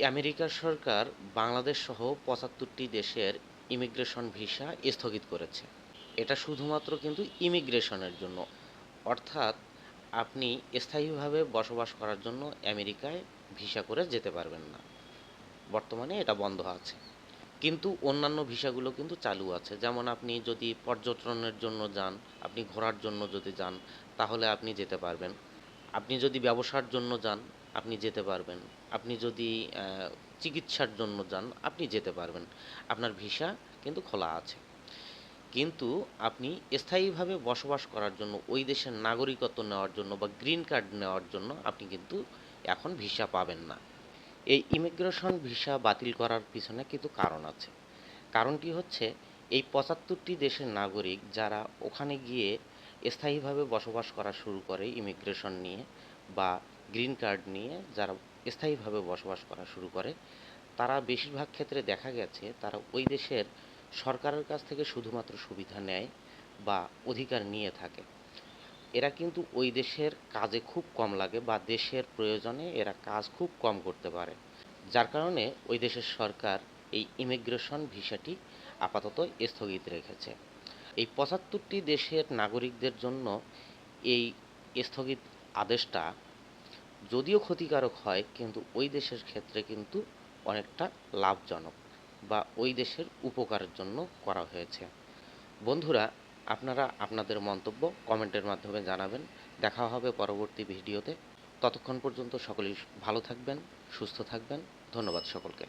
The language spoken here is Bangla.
আমেরিকার সরকার বাংলাদেশ সহ ৭৫টি দেশের ইমিগ্রেশন ভিসা স্থগিত করেছে। এটা শুধুমাত্র কিন্তু ইমিগ্রেশনের জন্য। অর্থাৎ আপনি স্থায়ীভাবে বসবাস করার জন্য আমেরিকায় ভিসা করে যেতে পারবেন না। বর্তমানে এটা বন্ধ আছে। কিন্তু অন্যান্য ভিসাগুলো কিন্তু চালু আছে। যেমন আপনি যদি পর্যটনের জন্য যান, আপনি ঘোরার জন্য যদি যান, তাহলে আপনি যেতে পারবেন। আপনি যদি ব্যবসার জন্য যান, আপনি যেতে পারবেন। আপনি যদি চিকিৎসার জন্য যান, আপনি যেতে পারবেন। আপনার ভিসা কিন্তু খোলা আছে। কিন্তু আপনি স্থায়ীভাবে বসবাস করার জন্য, ওই দেশের নাগরিকত্ব নেওয়ার জন্য বা গ্রিন কার্ড নেওয়ার জন্য আপনি কিন্তু এখন ভিসা পাবেন না। এই ইমিগ্রেশন ভিসা বাতিল করার পিছনে কিন্তু কারণ আছে। কারণটি হচ্ছে এই ৭৫টি দেশের নাগরিক যারা ওখানে গিয়ে স্থায়ীভাবে বসবাস করা শুরু করে ইমিগ্রেশন নিয়ে বা গ্রিন কার্ড নিয়ে, যারা স্থায়ীভাবে বসবাস করা শুরু করে, তারা বেশিরভাগ ক্ষেত্রে দেখা গেছে তারা ওই দেশের সরকারের কাছ থেকে শুধুমাত্র সুবিধা নেয় বা অধিকার নিয়ে থাকে। এরা কিন্তু ওই দেশের কাজে খুব কম লাগে বা দেশের প্রয়োজনে এরা কাজ খুব কম করতে পারে। যার কারণে ওই দেশের সরকার এই ইমিগ্রেশন ভিসাটি আপাতত স্থগিত রেখেছে। এই ৭৫টি দেশের নাগরিকদের জন্য এই স্থগিত আদেশটা যদিও ক্ষতিকারক হয়, কিন্তু ওই দেশের ক্ষেত্রে কিন্তু অনেকটা লাভজনক বা ওই দেশের উপকারের জন্য করা হয়েছে। বন্ধুরা, আপনারা আপনাদের মন্তব্য কমেন্টের মাধ্যমে জানাবেন। দেখা হবে পরবর্তী ভিডিওতে। ততক্ষণ পর্যন্ত সকলেই ভালো থাকবেন, সুস্থ থাকবেন। ধন্যবাদ সকলকে।